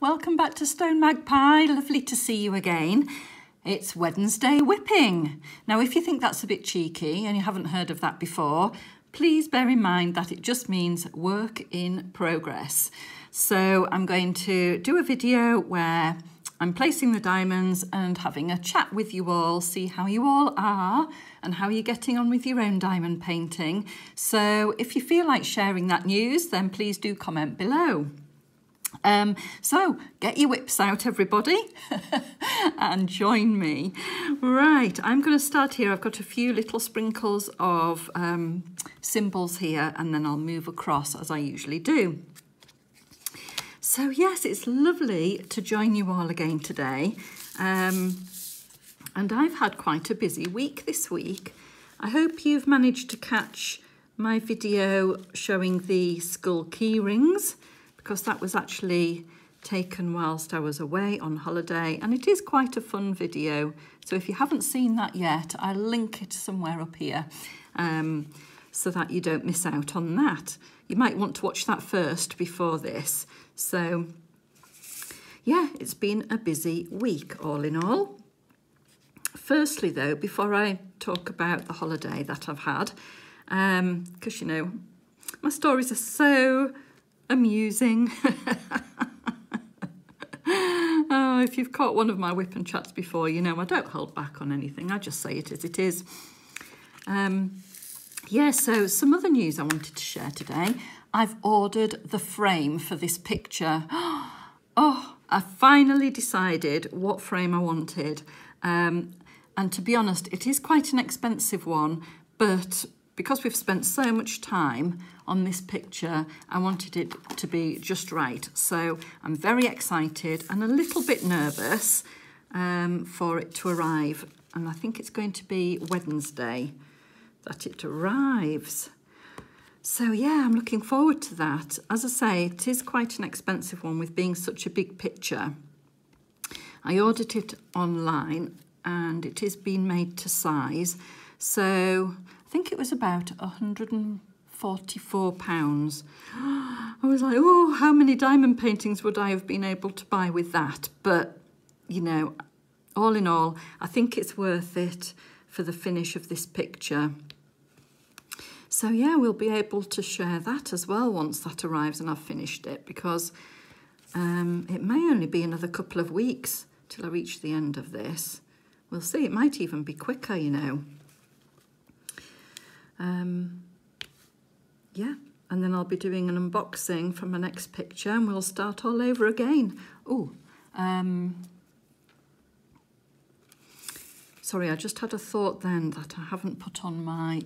welcome back to Stone Magpie. Lovely to see you again. It's Wednesday whipping. Now, if you think that's a bit cheeky and you haven't heard of that before, please bear in mind that it just means work in progress. So I'm going to do a video where I'm placing the diamonds and having a chat with you all, see how you all are and how you're getting on with your own diamond painting. So if you feel like sharing that news, then please do comment below. So get your whips out, everybody, and join me. Right, I'm going to start here. I've got a few little sprinkles of symbols here, and then I'll move across as I usually do. So yes, it's lovely to join you all again today. And I've had quite a busy week this week. I hope you've managed to catch my video showing the skull key rings, because that was actually taken whilst I was away on holiday, and it is quite a fun video. So if you haven't seen that yet, I'll link it somewhere up here so that you don't miss out on that. You might want to watch that first before this. So yeah, it's been a busy week all in all. Firstly though, before I talk about the holiday that I've had, because you know, my stories are so amusing. Oh, if you've caught one of my whip and chats before, you know I don't hold back on anything. I just say it as it is. Yeah, so some other news I wanted to share today. I've ordered the frame for this picture. Oh, I finally decided what frame I wanted. And to be honest, it is quite an expensive one, but because we've spent so much time on this picture, I wanted it to be just right. So I'm very excited and a little bit nervous for it to arrive. And I think it's going to be Wednesday that it arrives. So yeah, I'm looking forward to that. As I say, it is quite an expensive one with being such a big picture. I ordered it online and it is being made to size. So I think it was about £144. I was like, oh, how many diamond paintings would I have been able to buy with that? But, you know, all in all, I think it's worth it for the finish of this picture. So yeah, we'll be able to share that as well once that arrives and I've finished it, because it may only be another couple of weeks till I reach the end of this. We'll see, it might even be quicker, you know. Yeah, and then I'll be doing an unboxing for my next picture and we'll start all over again. Oh, sorry, I just had a thought then that I haven't put on my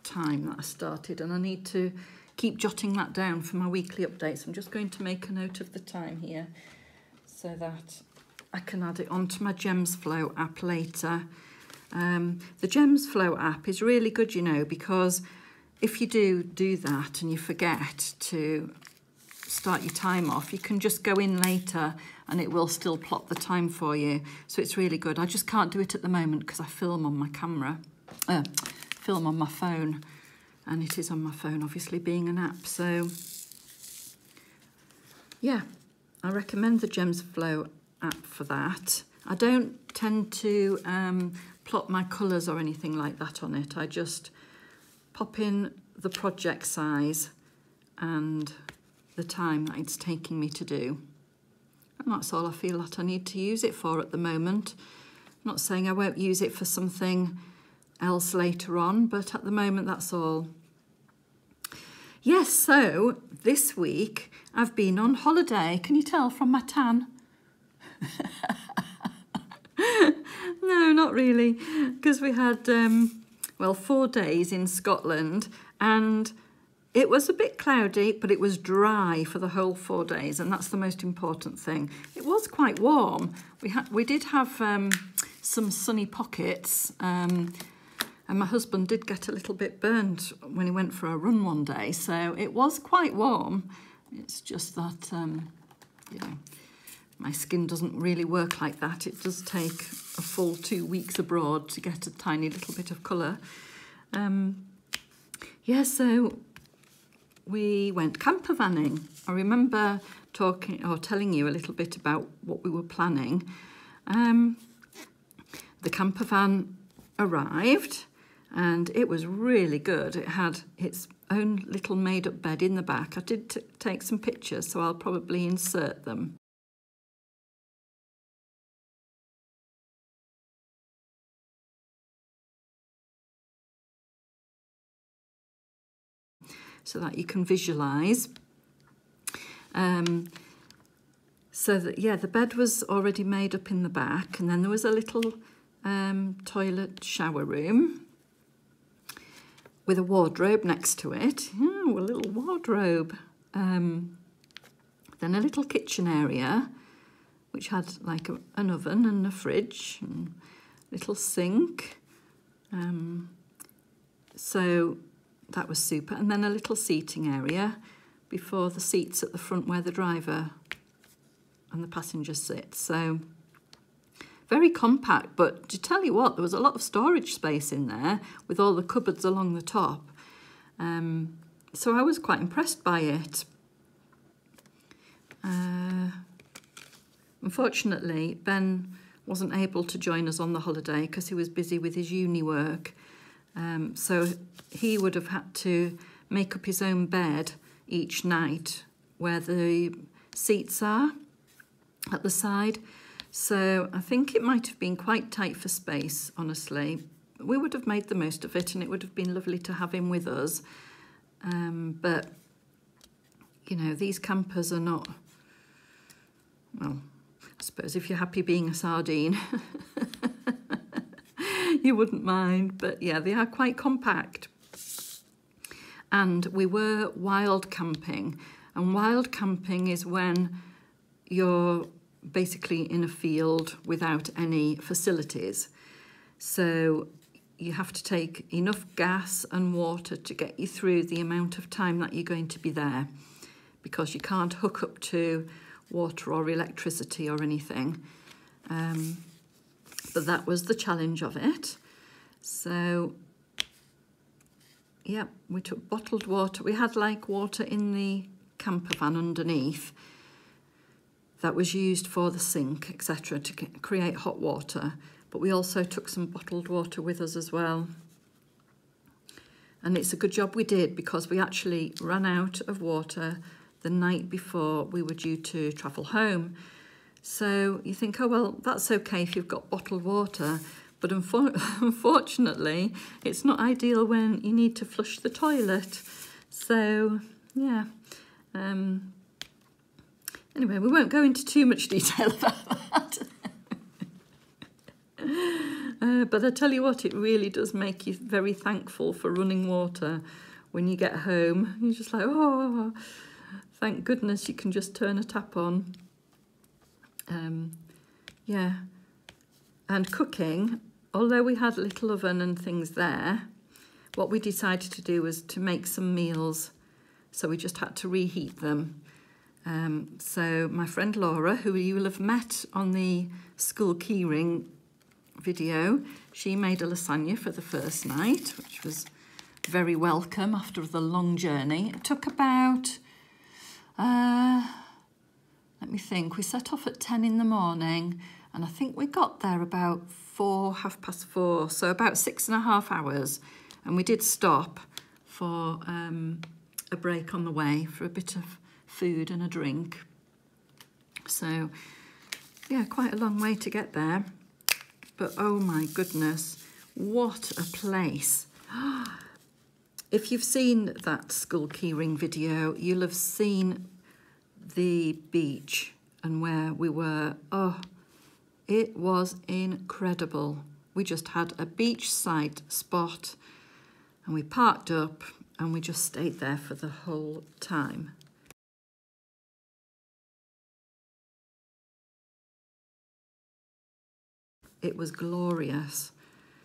time that I started, and I need to keep jotting that down for my weekly updates. I'm just going to make a note of the time here so that I can add it onto my Gems Flow app later. The Gems Flow app is really good, you know, because if you do that and you forget to start your time off, you can just go in later and it will still plot the time for you. So it's really good. I just can't do it at the moment because I film on my camera, film on my phone, and it is on my phone, obviously being an app. So yeah, I recommend the Gems Flow app for that. I don't tend to plot my colours or anything like that on it. I just pop in the project size and the time that it's taking me to do. And that's all I feel that I need to use it for at the moment. I'm not saying I won't use it for something else later on, but at the moment that's all. Yes, so this week I've been on holiday. Can you tell from my tan? No, not really, because we had, well, 4 days in Scotland and it was a bit cloudy, but it was dry for the whole 4 days, and that's the most important thing. It was quite warm. We did have some sunny pockets, and my husband did get a little bit burnt when he went for a run one day, so it was quite warm. It's just that, you know, my skin doesn't really work like that. It does take a full 2 weeks abroad to get a tiny little bit of colour. Yeah, so we went camper vanning. I remember talking or telling you a little bit about what we were planning. The camper van arrived and it was really good. It had its own little made-up bed in the back. I did take some pictures, so I'll probably insert them. So that you can visualise. So that, yeah, the bed was already made up in the back, and then there was a little toilet shower room with a wardrobe next to it. Oh, a little wardrobe. Then a little kitchen area, which had like an oven and a fridge and a little sink. So that was super. And then a little seating area before the seats at the front where the driver and the passenger sit. So very compact, but to tell you what, there was a lot of storage space in there with all the cupboards along the top. So I was quite impressed by it. Unfortunately, Ben wasn't able to join us on the holiday because he was busy with his uni work. So he would have had to make up his own bed each night where the seats are at the side. So I think it might have been quite tight for space, honestly. We would have made the most of it and it would have been lovely to have him with us. But, you know, these campers are not, well, I suppose if you're happy being a sardine, you wouldn't mind. But yeah, they are quite compact. And we were wild camping. And wild camping is when you're basically in a field without any facilities. So you have to take enough gas and water to get you through the amount of time that you're going to be there, because you can't hook up to water or electricity or anything. But that was the challenge of it. So yeah, we took bottled water. We had like water in the camper van underneath that was used for the sink, etc., to create hot water. But we also took some bottled water with us as well. And it's a good job we did, because we actually ran out of water the night before we were due to travel home. So you think, oh, well, that's okay if you've got bottled water. But unfortunately, it's not ideal when you need to flush the toilet. So, yeah. Anyway, we won't go into too much detail about that. But I tell you what, it really does make you very thankful for running water when you get home. You're just like, oh, thank goodness you can just turn a tap on. Yeah. And cooking, although we had a little oven and things there, what we decided to do was to make some meals. So we just had to reheat them. So my friend Laura, who you will have met on the school keyring video, she made a lasagna for the first night, which was very welcome after the long journey. It took about, let me think, we set off at 10 in the morning and I think we got there about 4:30, so about 6.5 hours. And we did stop for a break on the way for a bit of food and a drink. So, yeah, quite a long way to get there. But oh my goodness, what a place. If you've seen that school keyring video, you'll have seen the beach and where we were. Oh, it was incredible. We just had a beachside spot and we parked up and we just stayed there for the whole time. It was glorious.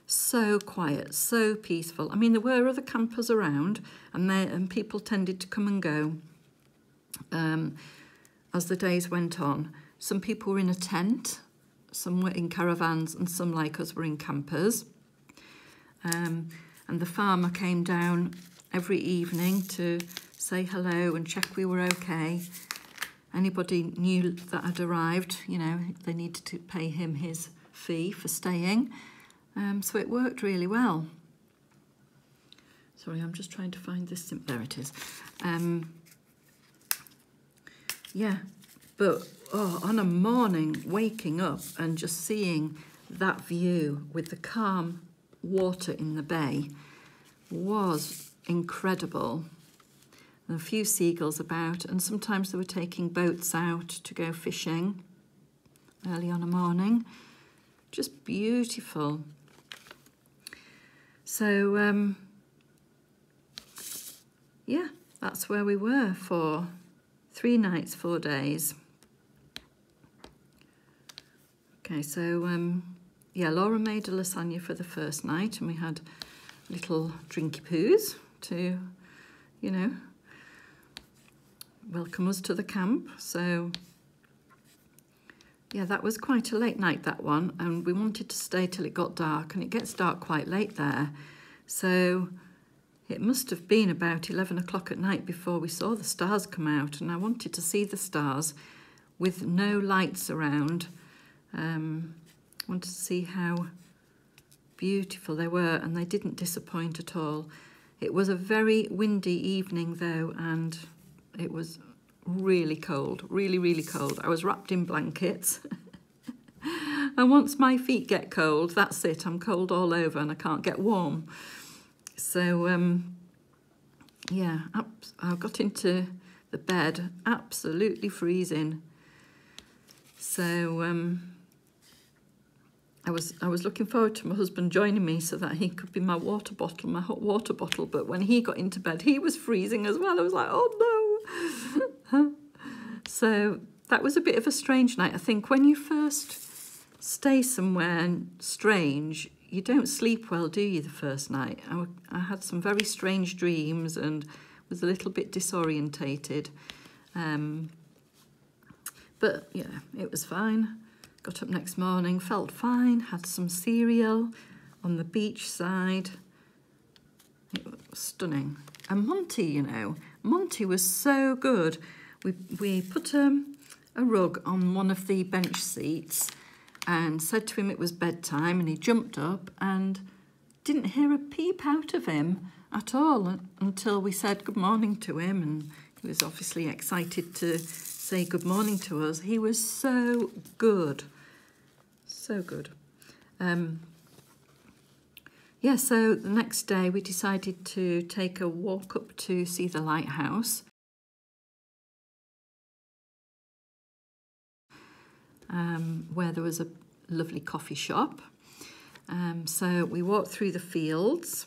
So quiet, so peaceful. I mean, there were other campers around and people tended to come and go as the days went on. Some people were in a tent, some were in caravans, and some, like us, were in campers. And the farmer came down every evening to say hello and check we were okay. anybody knew that I'd arrived, you know, they needed to pay him his fee for staying. So it worked really well. Sorry, I'm just trying to find this. There it is. Yeah, but on a morning, waking up and just seeing that view with the calm water in the bay was incredible. There were a few seagulls about, and sometimes they were taking boats out to go fishing early on a morning. Just beautiful. So, yeah, that's where we were for 3 nights, 4 days. Okay, so, yeah, Laura made a lasagna for the first night, and we had little drinky poos to, you know, welcome us to the camp. So, yeah, that was quite a late night, that one, and we wanted to stay till it got dark, and it gets dark quite late there. So it must have been about 11 o'clock at night before we saw the stars come out, and I wanted to see the stars with no lights around. Wanted to see how beautiful they were, and they didn't disappoint at all. It was a very windy evening though, and it was really cold, really, really cold. I was wrapped in blankets. And once my feet get cold, that's it. I'm cold all over and I can't get warm. So, yeah, I got into the bed absolutely freezing. So, I was looking forward to my husband joining me so that he could be my water bottle, my hot water bottle. But when he got into bed, he was freezing as well. I was like, oh no. So that was a bit of a strange night. I think when you first stay somewhere strange, you don't sleep well, do you, the first night? I had some very strange dreams and was a little bit disorientated. But yeah, it was fine. Got up next morning, felt fine, had some cereal on the beach side. It was stunning. And Monty, you know, Monty was so good. We put a rug on one of the bench seats and said to him it was bedtime, and he jumped up and didn't hear a peep out of him at all until we said good morning to him, and he was obviously excited to say good morning to us. He was so good. So good. Yeah, so the next day we decided to take a walk up to see the lighthouse. Where there was a lovely coffee shop. So we walked through the fields,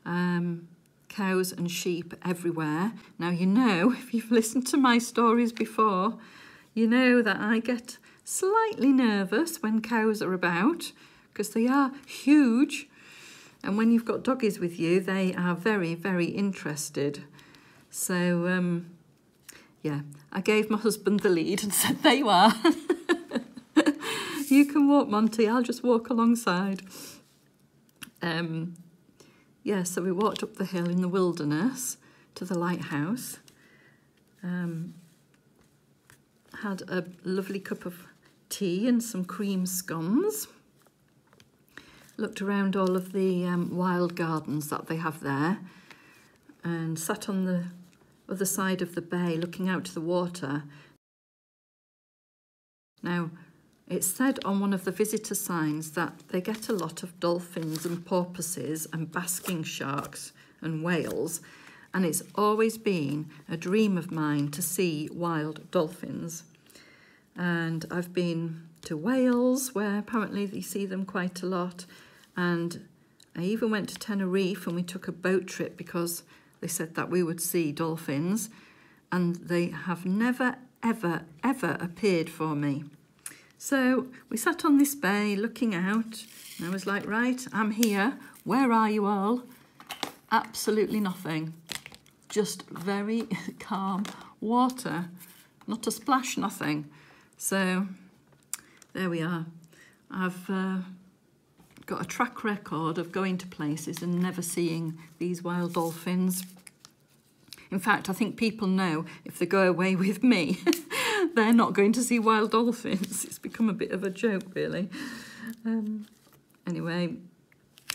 cows and sheep everywhere. Now, you know, if you've listened to my stories before, you know that I get slightly nervous when cows are about because they are huge. And when you've got doggies with you, they are very, very interested. So, yeah, I gave my husband the lead and said, there you are. You can walk, Monty, I'll just walk alongside. Yeah, so we walked up the hill in the wilderness to the lighthouse. Had a lovely cup of tea and some cream scones. Looked around all of the wild gardens that they have there and sat on the other side of the bay looking out to the water. Now, it's said on one of the visitor signs that they get a lot of dolphins and porpoises and basking sharks and whales, and it's always been a dream of mine to see wild dolphins. And I've been to Wales, where apparently they see them quite a lot, and I even went to Tenerife and we took a boat trip because they said that we would see dolphins, and they have never, ever, ever appeared for me. So we sat on this bay looking out, and I was like, right, I'm here. Where are you all? Absolutely nothing. Just very calm water. Not a splash, nothing. So there we are. I've got a track record of going to places and never seeing these wild dolphins. In fact, I think people know if they go away with me they're not going to see wild dolphins. It's become a bit of a joke, really. Anyway,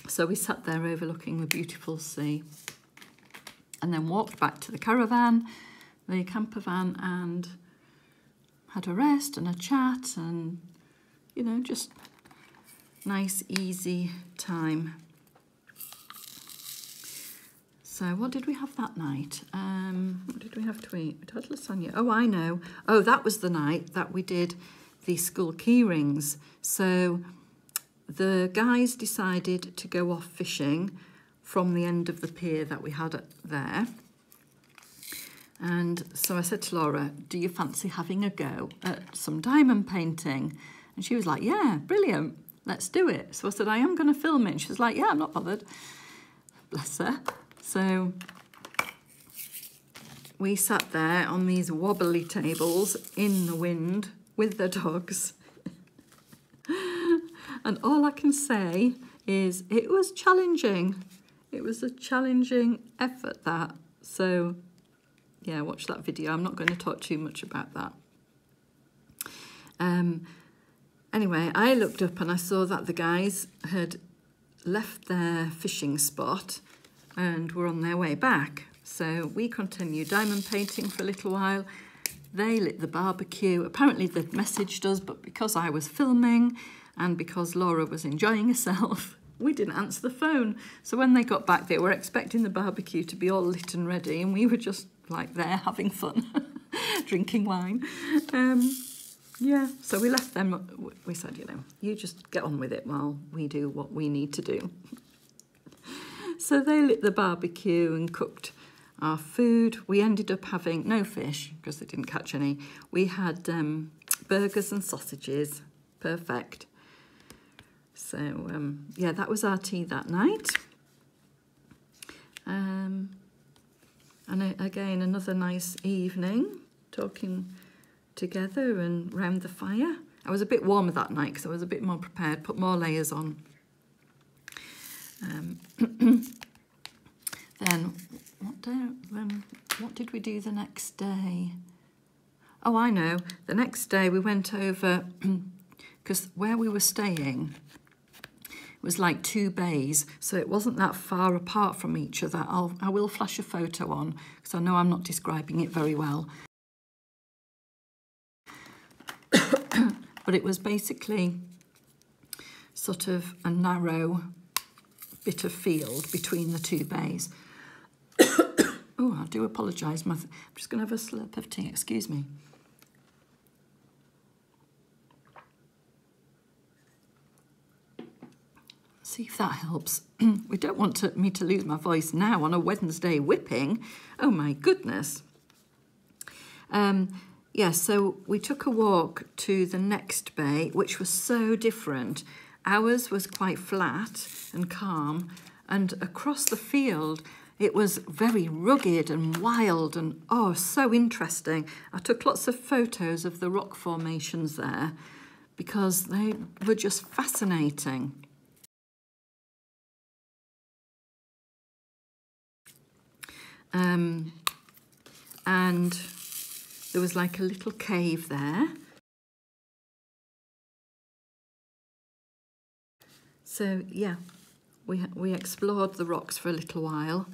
so we sat there overlooking the beautiful sea and then walked back to the caravan, the camper van, and had a rest and a chat and, you know, just nice, easy time. So what did we have that night? What did we have to eat? We had lasagna. Oh, I know. Oh, that was the night that we did the school key rings. So the guys decided to go off fishing from the end of the pier that we had there. And so I said to Laura, do you fancy having a go at some diamond painting? And she was like, yeah, brilliant, let's do it. So I said, I am going to film it. And she was like, yeah, I'm not bothered. Bless her. So we sat there on these wobbly tables in the wind with the dogs. And all I can say is it was challenging. It was a challenging effort, that. So, yeah, watch that video. I'm not going to talk too much about that. Anyway, I looked up and I saw that the guys had left their fishing spot and were on their way back. So we continued diamond painting for a little while. They lit the barbecue. Apparently they'd messaged us, but because I was filming and because Laura was enjoying herself, we didn't answer the phone. So when they got back, they were expecting the barbecue to be all lit and ready, and we were just like there having fun, drinking wine. Yeah, so we left them. We said, you know, you just get on with it while we do what we need to do. So they lit the barbecue and cooked our food. We ended up having no fish because they didn't catch any. We had burgers and sausages. Perfect. So, yeah, that was our tea that night. And again, another nice evening, talking together and round the fire. I was a bit warmer that night because I was a bit more prepared, put more layers on. Then, what did we do the next day? Oh, I know. The next day we went over, because where we were staying was like 2 bays, so it wasn't that far apart from each other. I will flash a photo on, because I know I'm not describing it very well. But it was basically sort of a narrow bit of field between the 2 bays. Oh, I do apologise. I'm just going to have a slurp of tea. Excuse me. See if that helps. We don't want me to lose my voice now on a Wednesday whipping. Oh, my goodness. Yeah, so we took a walk to the next bay, which was so different. Ours was quite flat and calm, and across the field, it was very rugged and wild and, oh, so interesting. I took lots of photos of the rock formations there because they were just fascinating. And there was like a little cave there. So, yeah, we explored the rocks for a little while.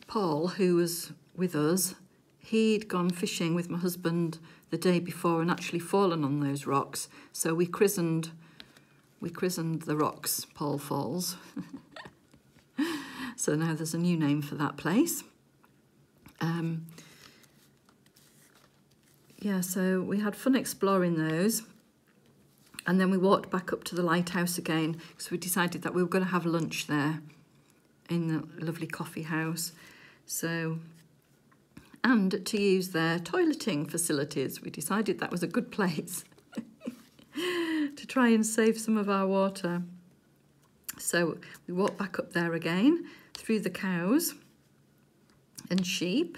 Paul, who was with us, he'd gone fishing with my husband the day before and actually fallen on those rocks. So we christened the rocks Paul Falls. So now there's a new name for that place. Yeah, so we had fun exploring those. And then we walked back up to the lighthouse again because we decided that we were going to have lunch there in the lovely coffee house. So, and to use their toileting facilities. We decided that was a good place to try and save some of our water. So we walked back up there again through the cows and sheep,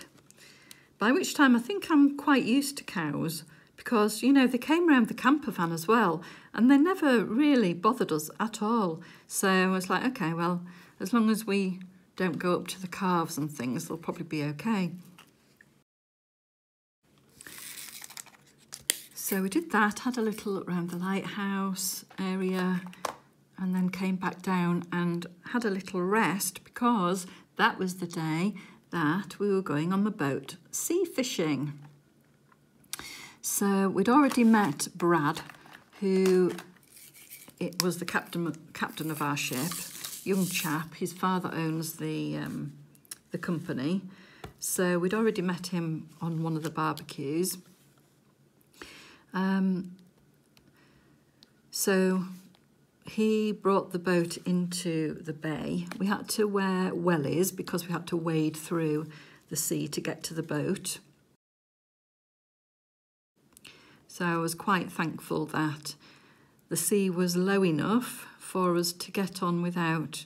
by which time I think I'm quite used to cows because, you know, they came round the camper van as well and they never really bothered us at all. So I was like, okay, well, as long as we don't go up to the calves and things, they'll probably be okay. So we did that, had a little look around the lighthouse area, and then came back down and had a little rest because that was the day that we were going on the boat sea fishing. So we'd already met Brad, who it was the captain of our ship, young chap. His father owns the company, so we'd already met him on one of the barbecues. So he brought the boat into the bay. We had to wear wellies because we had to wade through the sea to get to the boat. So I was quite thankful that the sea was low enough for us to get on without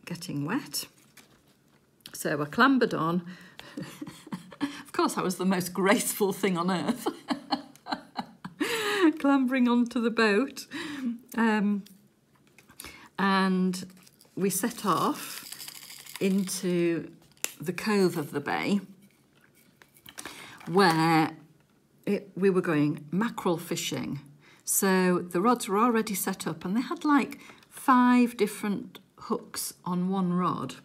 getting wet. So I clambered on. Of course, that was the most graceful thing on earth. Clambering onto the boat. And we set off into the cove of the bay where we were going mackerel fishing. So the rods were already set up and they had like 5 different hooks on one rod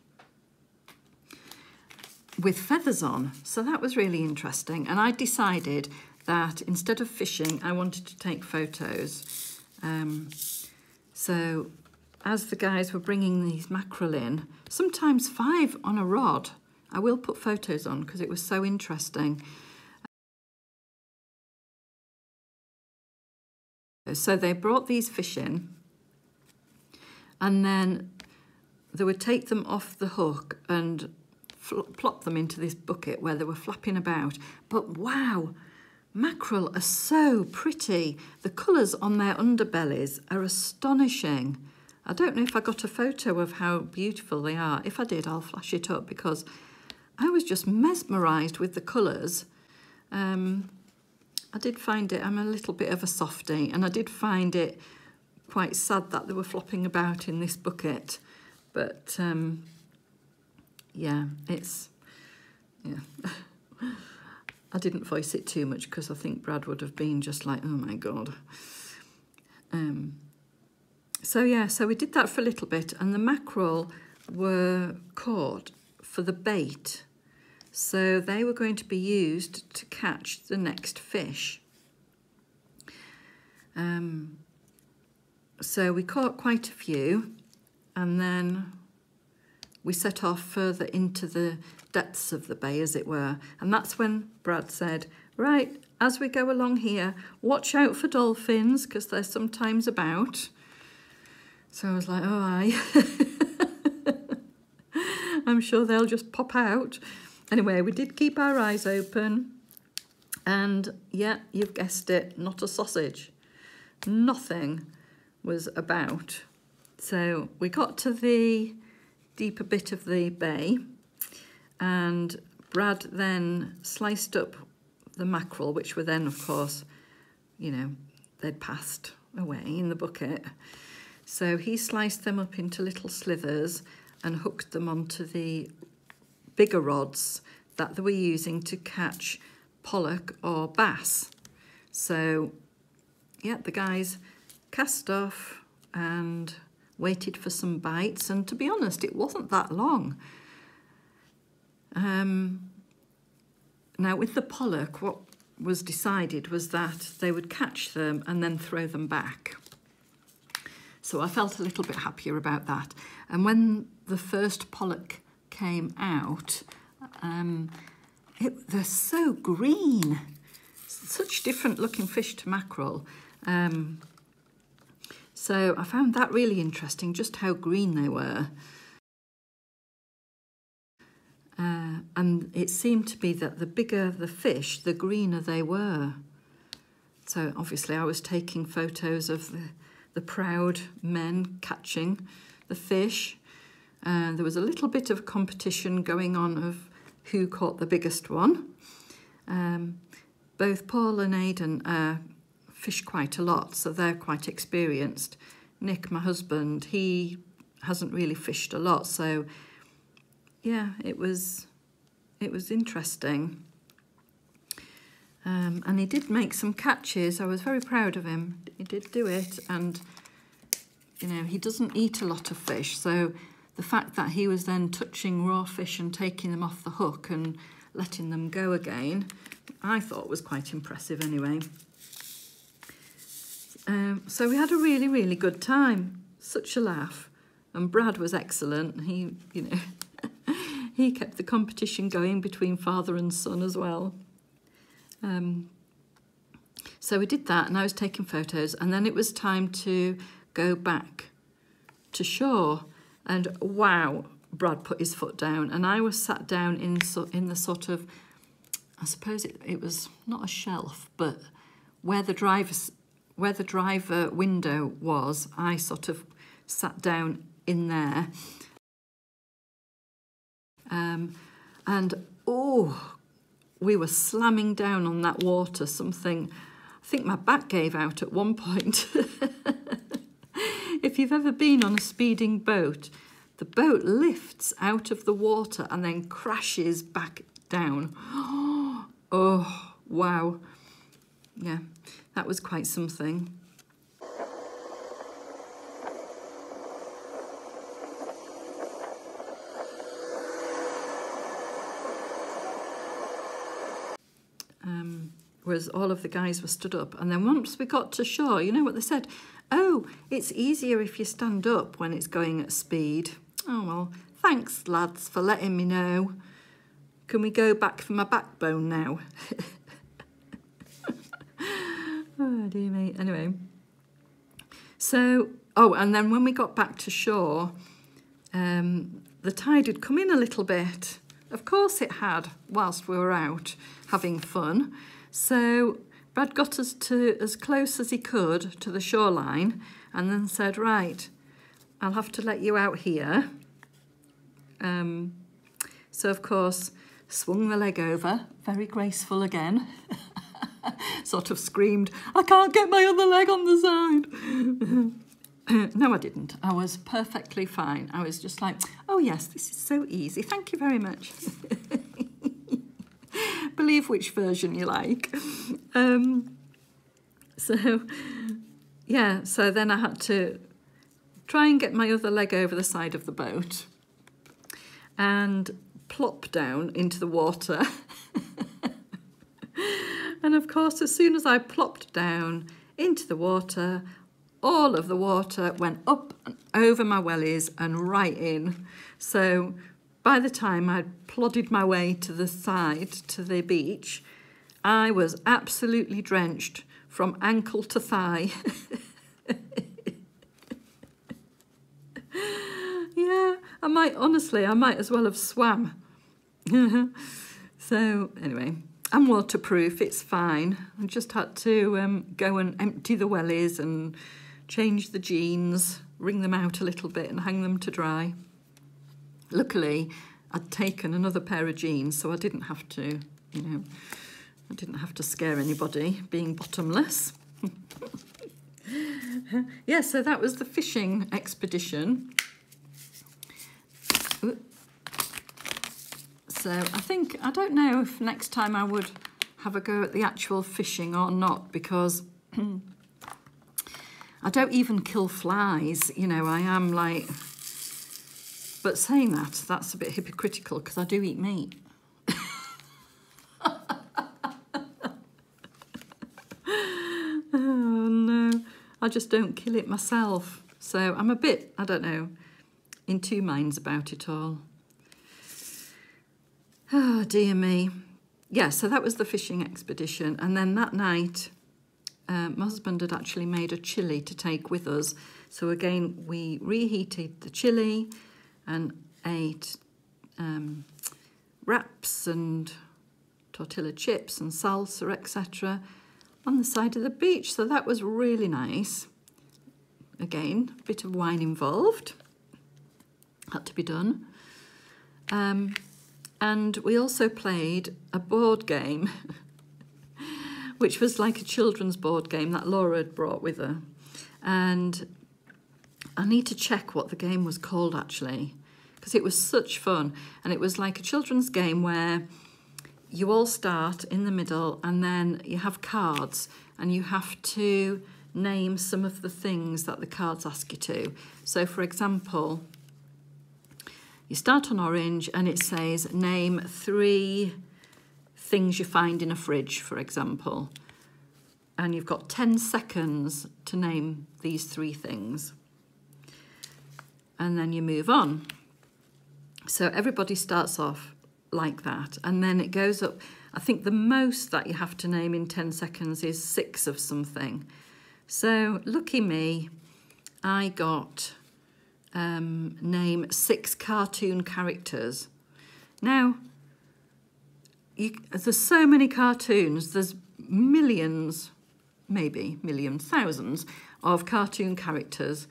with feathers on. So that was really interesting. And I decided that instead of fishing, I wanted to take photos. So as the guys were bringing these mackerel in, sometimes 5 on a rod, I will put photos on because it was so interesting. So they brought these fish in and then they would take them off the hook and plop them into this bucket where they were flapping about. But wow, mackerel are so pretty. The colours on their underbellies are astonishing. I don't know if I got a photo of how beautiful they are. If I did, I'll flash it up because I was just mesmerised with the colours. I did find it, I'm a little bit of a softie, and I did find it quite sad that they were flopping about in this bucket. But yeah, I didn't voice it too much because I think Brad would have been just like, oh my God. So yeah, so we did that for a little bit, and the mackerel were caught for the bait. So they were going to be used to catch the next fish. So we caught quite a few, and then we set off further into the depths of the bay, as it were. And that's when Brad said, right, as we go along here, watch out for dolphins, because they're sometimes about. So I was like, oh, aye. I'm sure they'll just pop out. Anyway, we did keep our eyes open. And yeah, you've guessed it, not a sausage. Nothing was about. So we got to the deeper bit of the bay, and Brad then sliced up the mackerel, which were then, of course, you know, they'd passed away in the bucket. So he sliced them up into little slithers and hooked them onto the bigger rods that they were using to catch pollock or bass. So yeah, the guys cast off and waited for some bites, and to be honest, it wasn't that long. Now with the pollock, what was decided was that they would catch them and then throw them back. So I felt a little bit happier about that. And when the first pollock came out, they're so green. Such different looking fish to mackerel. So I found that really interesting, just how green they were. And it seemed to be that the bigger the fish, the greener they were. So obviously I was taking photos of the proud men catching the fish. There was a little bit of competition going on of who caught the biggest one. Both Paul and Aidan fish quite a lot, so they're quite experienced. Nick, my husband, he hasn't really fished a lot. So yeah, it was interesting. And he did make some catches. I was very proud of him. He did do it, and you know, he doesn't eat a lot of fish, so the fact that he was then touching raw fish and taking them off the hook and letting them go again, I thought was quite impressive anyway. So we had a really, really good time. Such a laugh. And Brad was excellent. He, you know, he kept the competition going between father and son as well. So we did that, and I was taking photos, and then it was time to go back to shore. And wow, Brad put his foot down, and I was sat down in the sort of, I suppose it was not a shelf, but where the driver window was, I sort of sat down in there. And oh, we were slamming down on that water, something, I think my back gave out at one point. If you've ever been on a speeding boat, the boat lifts out of the water and then crashes back down. Oh, wow. Yeah, that was quite something. Whereas all of the guys were stood up. And then once we got to shore, you know what they said? Oh, it's easier if you stand up when it's going at speed. Oh, well, thanks, lads, for letting me know. Can we go back for my backbone now? Oh, dear me. Anyway. So, oh, and then when we got back to shore, the tide had come in a little bit. Of course it had, whilst we were out having fun. So Brad got us to as close as he could to the shoreline and then said, right, I'll have to let you out here. So, of course, swung the leg over, very graceful again. Sort of screamed, I can't get my other leg on the side. No, I didn't. I was perfectly fine. I was just like, oh, yes, this is so easy. Thank you very much. Believe which version you like. So, yeah, so then I had to try and get my other leg over the side of the boat and plop down into the water. And of course, as soon as I plopped down into the water, all of the water went up and over my wellies and right in. So by the time I'd plodded my way to the side, to the beach, I was absolutely drenched from ankle to thigh. Yeah, I might as well have swam. So anyway, I'm waterproof, it's fine. I just had to go and empty the wellies and change the jeans, wring them out a little bit and hang them to dry. Luckily, I'd taken another pair of jeans, so I didn't have to, you know, I didn't have to scare anybody being bottomless. Yeah, so that was the fishing expedition. So I don't know if next time I would have a go at the actual fishing or not, because I don't even kill flies, you know, I am like, but saying that, that's a bit hypocritical because I do eat meat. Oh no, I just don't kill it myself. So I'm a bit, I don't know, in two minds about it all. Oh, dear me. Yeah, so that was the fishing expedition. And then that night, my husband had actually made a chilli to take with us. So again, we reheated the chilli and ate wraps and tortilla chips and salsa, etc. on the side of the beach. So that was really nice. Again, a bit of wine involved. Had to be done. And we also played a board game, which was like a children's board game that Laura had brought with her. And I need to check what the game was called actually, because it was such fun. And it was like a children's game where you all start in the middle and then you have cards and you have to name some of the things that the cards ask you to. So for example, you start on orange and it says name 3 things you find in a fridge, for example. And you've got 10 seconds to name these 3 things. And then you move on. So everybody starts off like that. And then it goes up. I think the most that you have to name in 10 seconds is 6 of something. So lucky me, I got name 6 cartoon characters. Now, there's so many cartoons. There's millions, maybe millions, thousands of cartoon characters.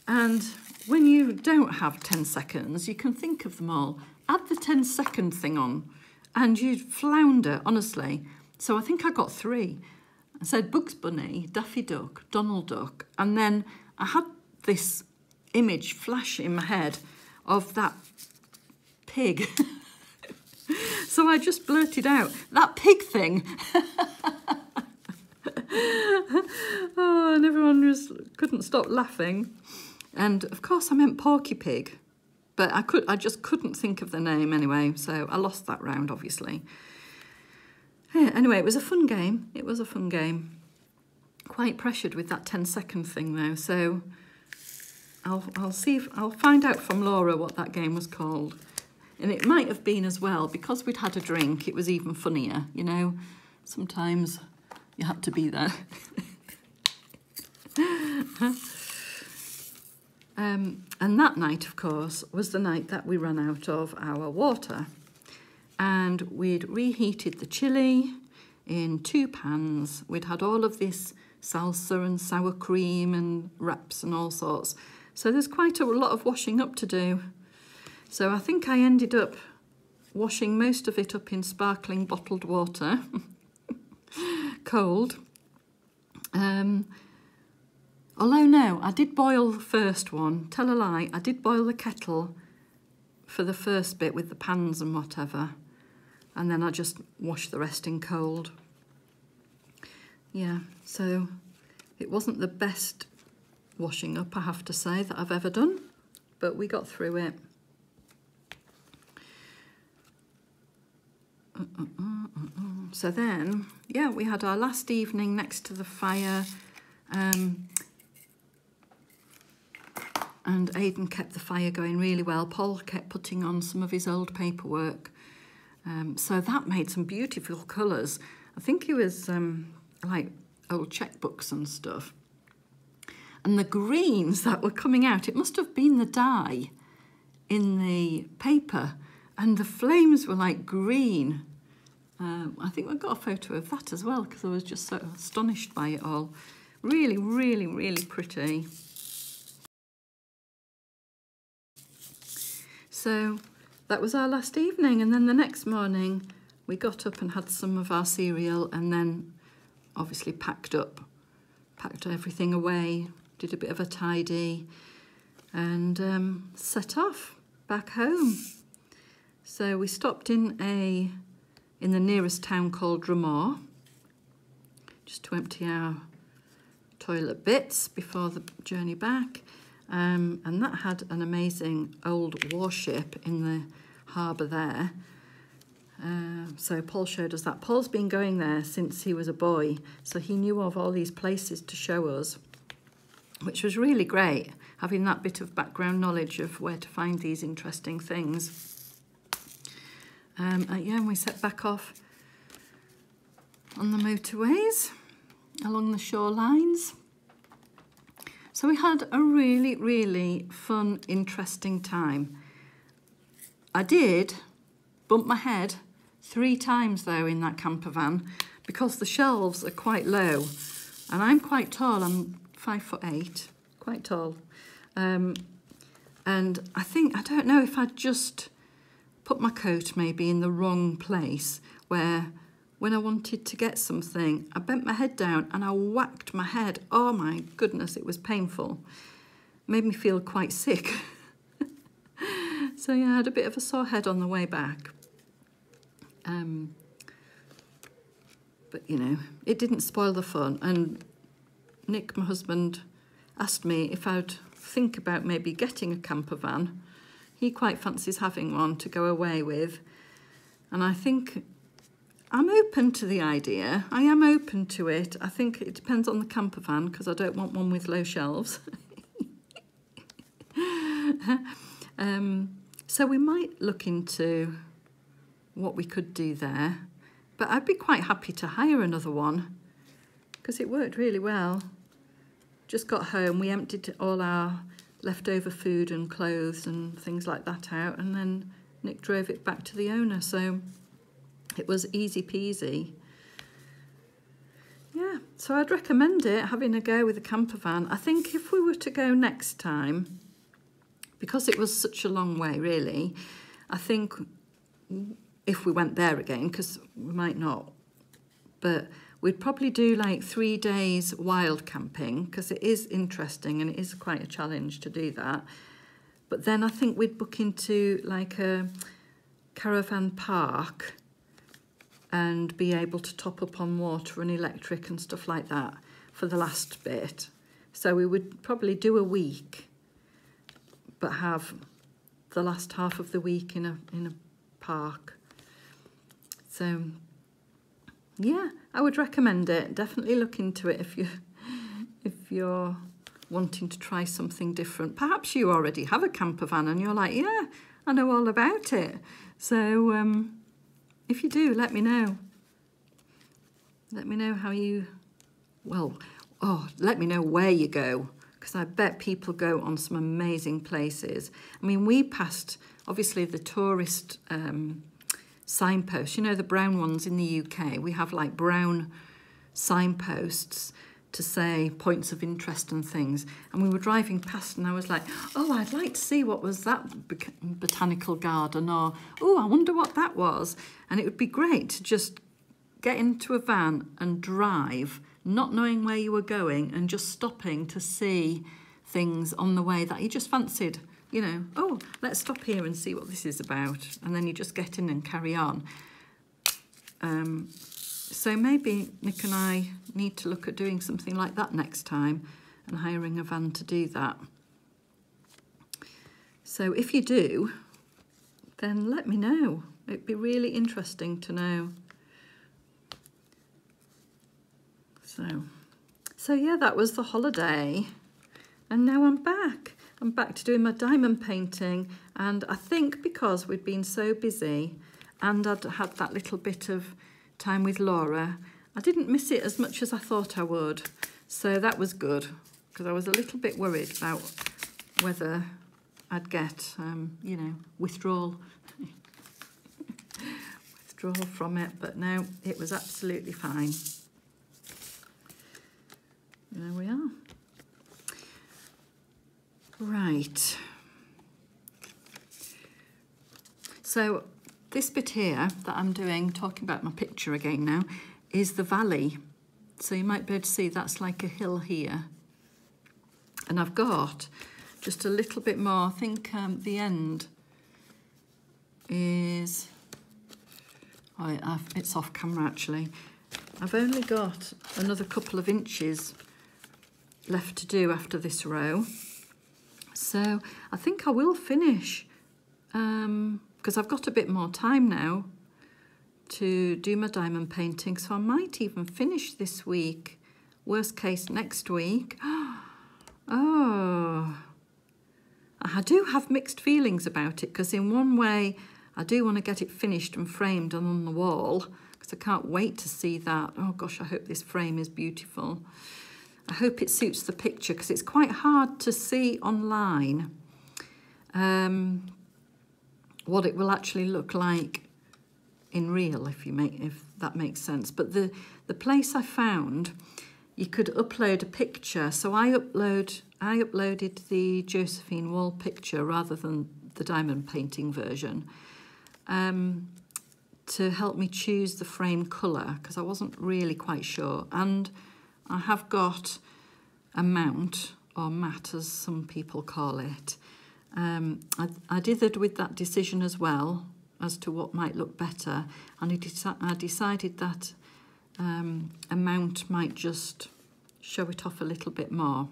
And when you don't have 10 seconds, you can think of them all. Add the 10-second thing on and you'd flounder, honestly. So I think I got 3. I said Bugs Bunny, Daffy Duck, Donald Duck, and then I had this image flash in my head of that pig. So I just blurted out, that pig thing. Oh, and everyone just couldn't stop laughing. And of course I meant Porky Pig, but I just couldn't think of the name anyway, so I lost that round, obviously. Yeah, anyway, it was a fun game. It was a fun game. Quite pressured with that 10-second thing though, so I'll see if I'll find out from Laura what that game was called. And it might have been as well, because we'd had a drink, it was even funnier, you know. Sometimes you had to be there. And that night, of course, was the night that we ran out of our water. And we'd reheated the chili in 2 pans. We'd had all of this salsa and sour cream and wraps and all sorts. So there's quite a lot of washing up to do. So I think I ended up washing most of it up in sparkling bottled water, cold. Although no, I did boil the first one. Tell a lie, I did boil the kettle for the first bit with the pans and whatever. And then I just washed the rest in cold. Yeah, so it wasn't the best washing up, I have to say, that I've ever done. But we got through it. So then, yeah, we had our last evening next to the fire. And Aidan kept the fire going really well. Paul kept putting on some of his old paperwork. So that made some beautiful colours. I think it was like old checkbooks and stuff. And the greens that were coming out, it must have been the dye in the paper. And the flames were like green. I think I got a photo of that as well, because I was just so astonished by it all. Really, really, really pretty. So that was our last evening, and then the next morning we got up and had some of our cereal, and then obviously packed everything away, did a bit of a tidy, and set off back home. So we stopped in the nearest town called Dromore, just to empty our toilet bits before the journey back. And that had an amazing old warship in the harbour there. So Paul showed us that. Paul's been going there since he was a boy, so he knew of all these places to show us, which was really great, having that bit of background knowledge of where to find these interesting things. Yeah, and we set back off on the motorways along the shorelines. So we had a really, really fun, interesting time. I did bump my head 3 times, though, in that camper van, because the shelves are quite low. And I'm quite tall. I'm 5'8", quite tall. And I don't know if I'd just put my coat maybe in the wrong place, where when I wanted to get something, I bent my head down and I whacked my head. Oh my goodness, it was painful. made me feel quite sick. So yeah, I had a bit of a sore head on the way back. But you know, it didn't spoil the fun. And Nick, my husband, asked me if I'd think about maybe getting a camper van. He quite fancies having one to go away with. And I think I'm open to the idea. I am open to it. I think it depends on the camper van, because I don't want one with low shelves. So we might look into what we could do there. But I'd be quite happy to hire another one, because it worked really well. Just got home, we emptied all our leftover food and clothes and things like that out, and then Nick drove it back to the owner, so it was easy peasy. Yeah, so I'd recommend it, having a go with a camper van. I think if we were to go next time, because it was such a long way really, I think if we went there again, because we might not, but we'd probably do like 3 days wild camping, because it is interesting and it is quite a challenge to do that. But then I think we'd book into like a caravan park and be able to top up on water and electric and stuff like that for the last bit. So we would probably do a week, but have the last half of the week in a park. So yeah, I would recommend it. Definitely look into it if you're wanting to try something different. Perhaps you already have a camper van and you're like, yeah, I know all about it. So if you do, let me know. Let me know how you, let me know where you go, because I bet people go on some amazing places. I mean, we passed, obviously, the tourist signposts, you know, the brown ones in the UK. We have like brown signposts to say points of interest and things. And we were driving past and I was like, oh, I'd like to see what was that botanical garden, or, oh, I wonder what that was. And it would be great to just get into a van and drive, not knowing where you were going, and just stopping to see things on the way that you just fancied. You know, oh, let's stop here and see what this is about. And then you just get in and carry on. So maybe Nick and I need to look at doing something like that next time and hiring a van to do that. So if you do, then let me know. It'd be really interesting to know. So yeah, that was the holiday. And now I'm back. I'm back to doing my diamond painting, and I think because we'd been so busy and I'd had that little bit of time with Laura, I didn't miss it as much as I thought I would. So that was good, because I was a little bit worried about whether I'd get, you know, withdrawal from it, but no, it was absolutely fine. There we are. Right, so this bit here that I'm doing, talking about my picture again now, is the valley. So you might be able to see that's like a hill here. And I've got just a little bit more, I think the end is, it's off camera actually. I've only got another couple of inches left to do after this row. So I think I will finish, because I've got a bit more time now to do my diamond painting, so I might even finish this week, worst case next week. Oh, I do have mixed feelings about it, because in one way I do want to get it finished and framed and on the wall, because I can't wait to see that. Oh gosh, I hope this frame is beautiful. I hope it suits the picture, because it's quite hard to see online what it will actually look like in real, if that makes sense. But the place I found, you could upload a picture. So I uploaded the Josephine wall picture rather than the diamond painting version, to help me choose the frame colour, because I wasn't really quite sure. And I have got a mount or matte as some people call it. I dithered with that decision as well as to what might look better, and I decided that a mount might just show it off a little bit more.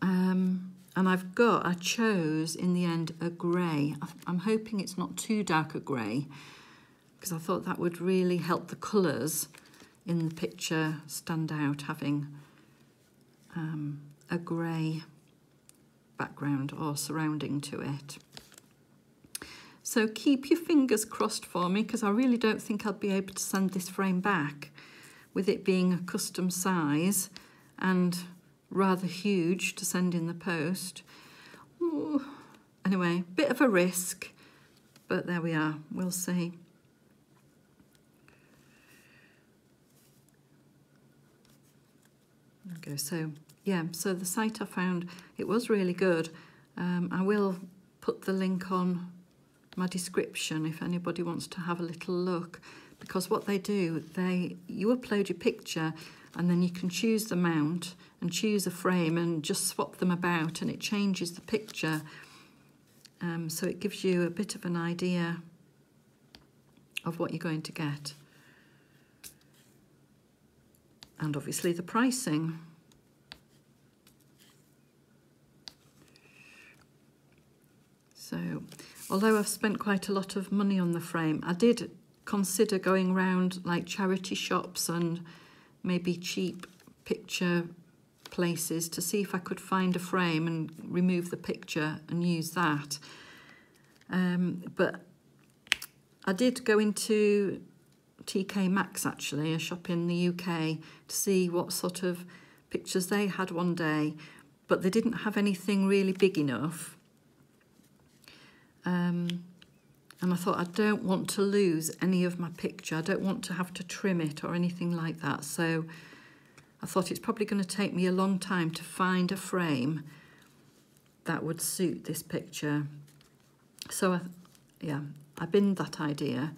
And I chose in the end a grey. I'm hoping it's not too dark a grey, because I thought that would really help the colours in the picture stand out, having a grey background or surrounding to it. So keep your fingers crossed for me, because I really don't think I'll be able to send this frame back with it being a custom size and rather huge to send in the post. Ooh. Anyway, bit of a risk, but there we are, we'll see. Okay, so yeah, so the site I found, it was really good. I will put the link on my description if anybody wants to have a little look, because what they do, you upload your picture and then you can choose the mount and choose a frame and just swap them about, and it changes the picture. So it gives you a bit of an idea of what you're going to get. And obviously the pricing. So, although I've spent quite a lot of money on the frame, I did consider going round like charity shops and maybe cheap picture places to see if I could find a frame and remove the picture and use that. But I did go into TK Maxx, actually, a shop in the UK, to see what sort of pictures they had one day, but they didn't have anything really big enough. And I thought, I don't want to lose any of my picture. I don't want to have to trim it or anything like that. So I thought it's probably going to take me a long time to find a frame that would suit this picture. So, I binned that idea.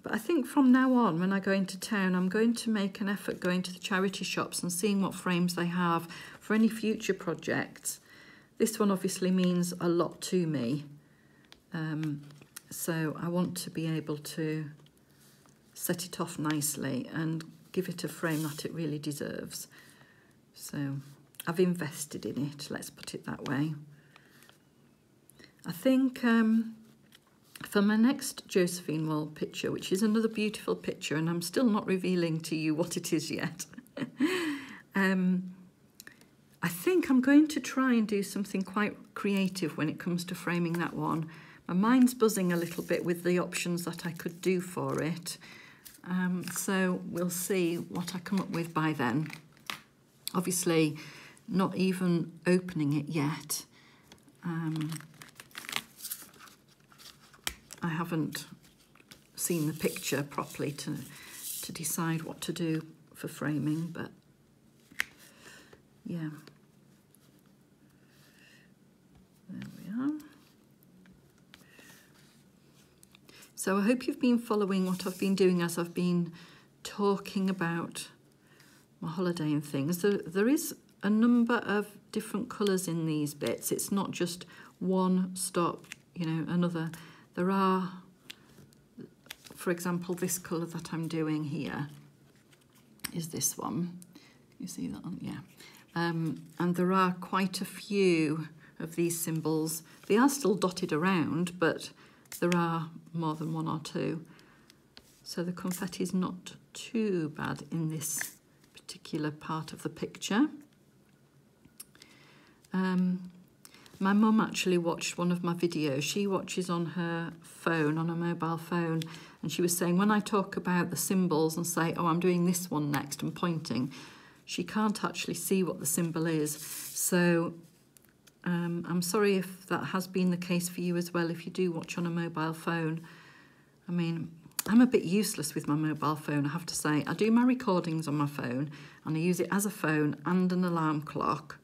But I think from now on, when I go into town, I'm going to make an effort going to the charity shops and seeing what frames they have for any future projects. This one obviously means a lot to me. So I want to be able to set it off nicely and give it a frame that it really deserves. So I've invested in it, let's put it that way. I think for my next Josephine Wall picture, which is another beautiful picture, and I'm still not revealing to you what it is yet, I think I'm going to try and do something quite creative when it comes to framing that one. My mind's buzzing a little bit with the options that I could do for it. So we'll see what I come up with by then. Obviously, not even opening it yet. I haven't seen the picture properly to decide what to do for framing, but yeah. There we are. So I hope you've been following what I've been doing as I've been talking about my holiday and things. There is a number of different colours in these bits. It's not just one stop, another. There are, for example, this colour that I'm doing here is this one. You see that one? Yeah. And there are quite a few of these symbols. They are still dotted around, but there are more than one or two. So the confetti is not too bad in this particular part of the picture. My mum actually watched one of my videos. She watches on her phone, on a mobile phone, and she was saying when I talk about the symbols and say, oh, I'm doing this one next and pointing, she can't actually see what the symbol is. So I'm sorry if that has been the case for you as well, if you do watch on a mobile phone. I mean, I'm a bit useless with my mobile phone, I have to say. I do my recordings on my phone, and I use it as a phone and an alarm clock.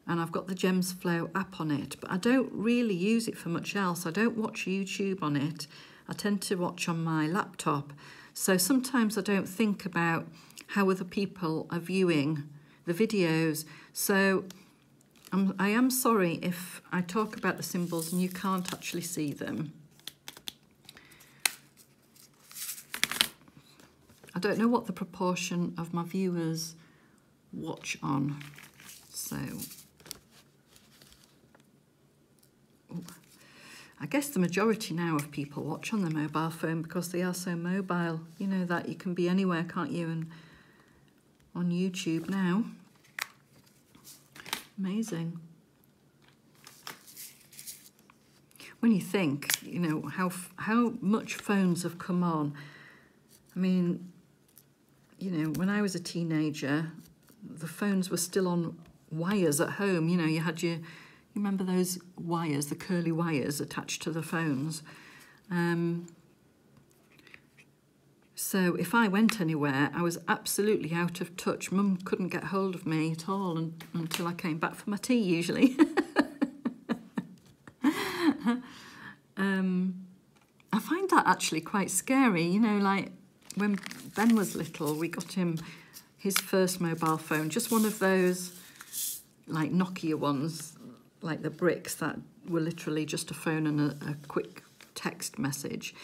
And I've got the Gems Flow app on it, but I don't really use it for much else. I don't watch YouTube on it. I tend to watch on my laptop. So sometimes I don't think about how other people are viewing the videos. So I am sorry if I talk about the symbols and you can't actually see them. I don't know what the proportion of my viewers watch on, so I guess the majority now of people watch on their mobile phone because they are so mobile. You know that you can be anywhere, can't you? And on YouTube now. Amazing. When you think, you know, how much phones have come on. I mean, you know, when I was a teenager, the phones were still on wires at home. You know, you had you remember those wires, the curly wires attached to the phones. So if I went anywhere, I was absolutely out of touch. Mum couldn't get hold of me at all until I came back for my tea, usually. I find that actually quite scary. You know, like when Ben was little, we got him his first mobile phone, just one of those like Nokia ones, like the bricks that were literally just a phone and a quick text message.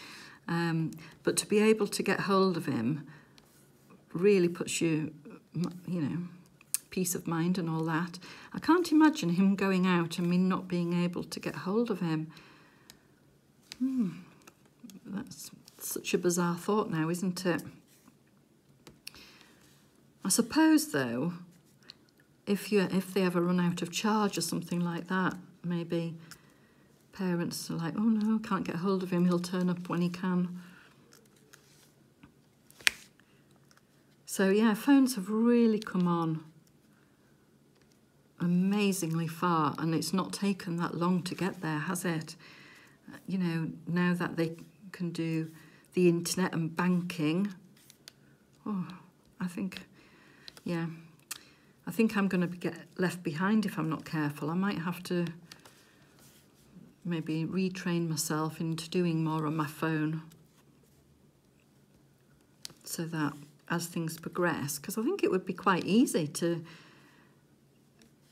But to be able to get hold of him really puts you, you know, peace of mind and all that. I can't imagine him going out and me not being able to get hold of him. That's such a bizarre thought now, isn't it? I suppose, though, if they ever run out of charge or something like that, maybe parents are like, oh no, can't get hold of him, he'll turn up when he can. So yeah, phones have really come on amazingly far, and it's not taken that long to get there, has it? You know, now that they can do the internet and banking, oh, I think I'm going to get left behind if I'm not careful. I might have to maybe retrain myself into doing more on my phone so that as things progress, because I think it would be quite easy to,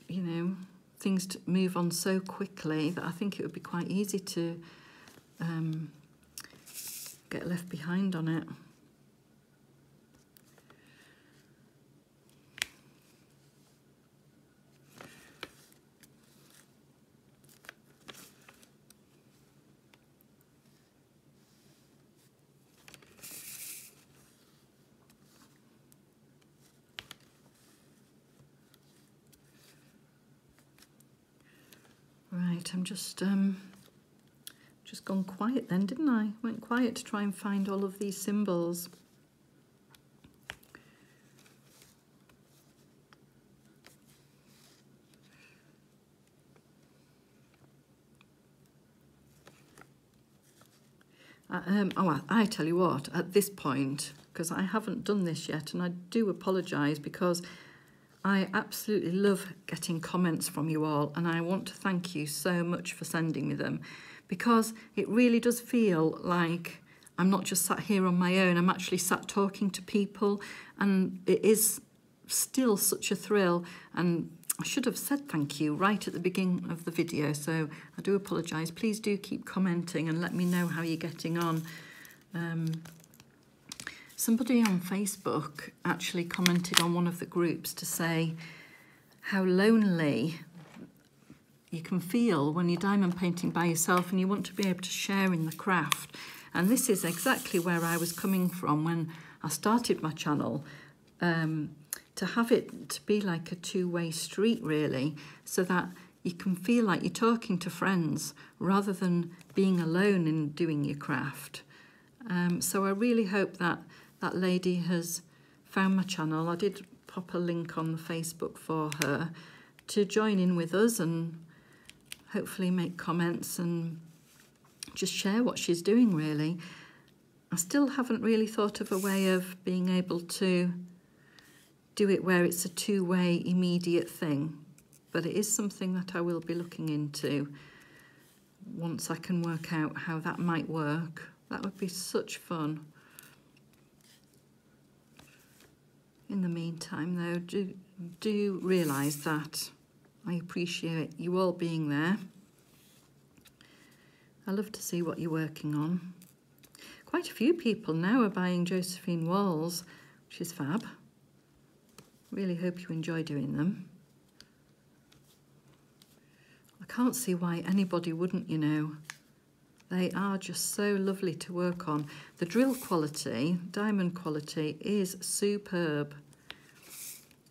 you know, things to move on so quickly that I think it would be quite easy to get left behind on it. Right, I'm just gone quiet then, didn't I? Went quiet to try and find all of these symbols. I tell you what, at this point, because I haven't done this yet, and I do apologise because I absolutely love getting comments from you all, and I want to thank you so much for sending me them, because it really does feel like I'm not just sat here on my own, I'm actually sat talking to people, and it is still such a thrill. And I should have said thank you right at the beginning of the video, so I do apologise. Please do keep commenting and let me know how you're getting on. Somebody on Facebook actually commented on one of the groups to say how lonely you can feel when you're diamond painting by yourself and you want to be able to share in the craft. And this is exactly where I was coming from when I started my channel, to have it to be like a two-way street, really, so that you can feel like you're talking to friends rather than being alone in doing your craft. So I really hope that that lady has found my channel. I did pop a link on the Facebook for her to join in with us and hopefully make comments and just share what she's doing, really. I still haven't really thought of a way of being able to do it where it's a two-way immediate thing, but it is something that I will be looking into once I can work out how that might work. That would be such fun. In the meantime, though, do realise that I appreciate you all being there. I love to see what you're working on. Quite a few people now are buying Josephine walls, which is fab. Really hope you enjoy doing them. I can't see why anybody wouldn't, you know. They are just so lovely to work on. The drill quality, diamond quality, is superb.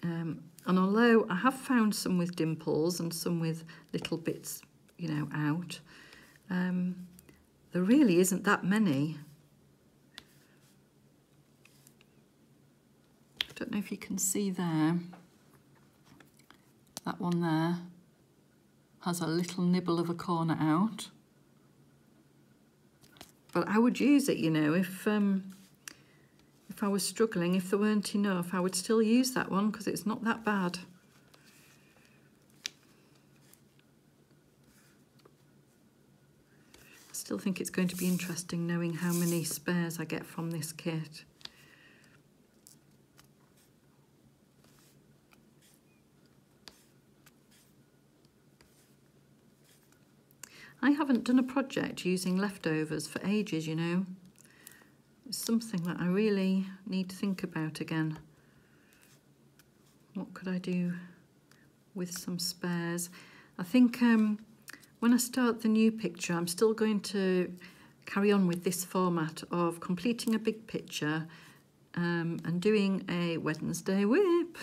And although I have found some with dimples and some with little bits, you know, out, there really isn't that many. I don't know if you can see there. That one there has a little nibble of a corner out. But I would use it, you know, if I was struggling, if there weren't enough, I would still use that one because it's not that bad. I still think it's going to be interesting knowing how many spares I get from this kit. I haven't done a project using leftovers for ages, you know. It's something that I really need to think about again. What could I do with some spares? I think when I start the new picture, I'm still going to carry on with this format of completing a big picture and doing a Wednesday whip.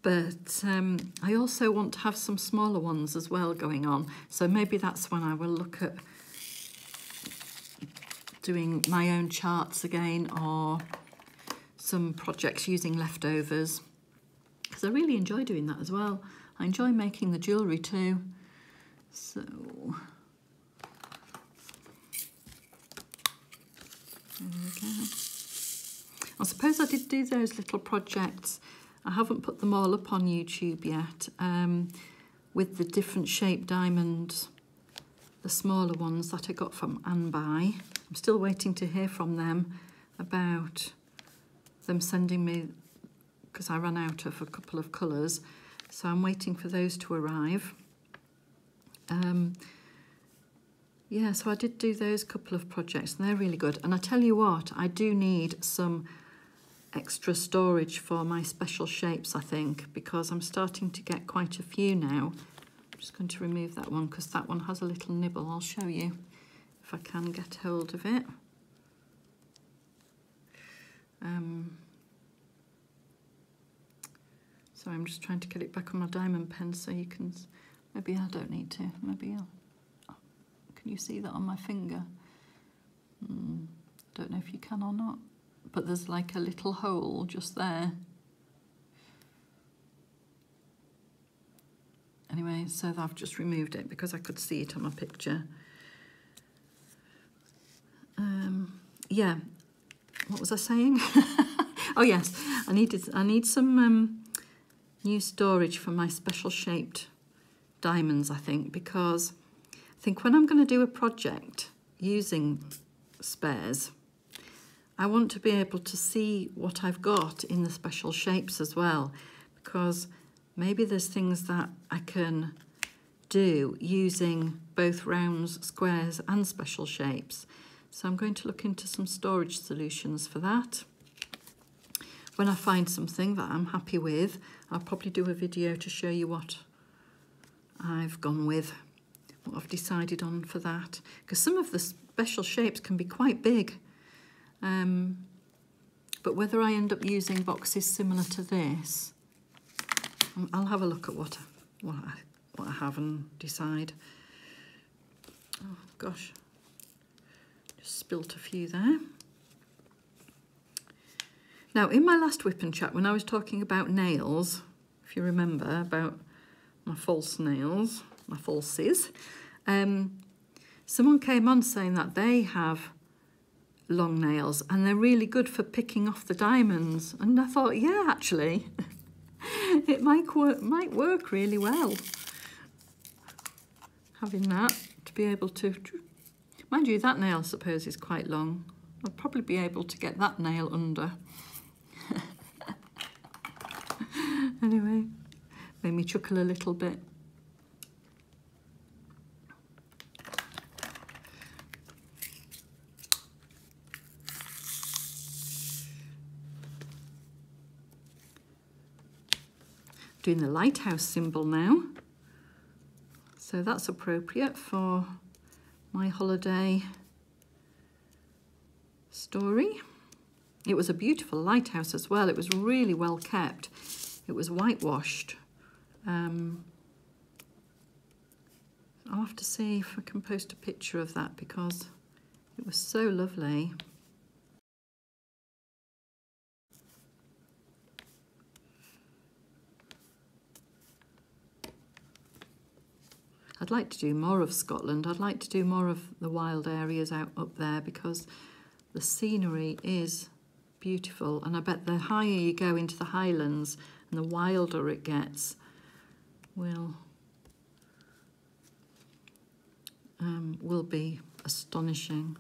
But I also want to have some smaller ones as well going on. So maybe that's when I will look at doing my own charts again, or some projects using leftovers. Because I really enjoy doing that as well. I enjoy making the jewellery too. So there we go. I suppose I did do those little projects. I haven't put them all up on YouTube yet, with the different shaped diamonds, the smaller ones that I got from Anbuy. I'm still waiting to hear from them about them sending me, because I ran out of a couple of colours, so I'm waiting for those to arrive. Yeah, so I did do those couple of projects, and they're really good. And I tell you what, I do need some extra storage for my special shapes, I think, because I'm starting to get quite a few now. I'm just going to remove that one because that one has a little nibble. I'll show you if I can get hold of it. So I'm just trying to get it back on my diamond pen so you can, maybe I don't need to, maybe I'll, can you see that on my finger? Don't know if you can or not. But there's like a little hole just there. Anyway, so I've just removed it because I could see it on my picture. Yeah, what was I saying? Oh yes, I need some new storage for my special shaped diamonds, I think, because I think when I'm going to do a project using spares, I want to be able to see what I've got in the special shapes as well, because maybe there's things that I can do using both rounds, squares and special shapes. So I'm going to look into some storage solutions for that. When I find something that I'm happy with, I'll probably do a video to show you what I've gone with, what I've decided on for that, because some of the special shapes can be quite big. But whether I end up using boxes similar to this, I'll have a look at what I have and decide. Oh gosh, just spilt a few there. Now, in my last whip and chat, when I was talking about nails, if you remember, about my false nails, my falsies, someone came on saying that they have long nails and they're really good for picking off the diamonds. And I thought, yeah, actually, it might work really well, having that, to be able to, mind you, that nail I suppose is quite long. I'll probably be able to get that nail under. Anyway, made me chuckle a little bit. Doing the lighthouse symbol now. So that's appropriate for my holiday story. It was a beautiful lighthouse as well. It was really well kept. It was whitewashed. I'll have to see if I can post a picture of that because it was so lovely. I'd like to do more of Scotland. I'd like to do more of the wild areas out up there because the scenery is beautiful, and I bet the higher you go into the Highlands and the wilder it gets will be astonishing.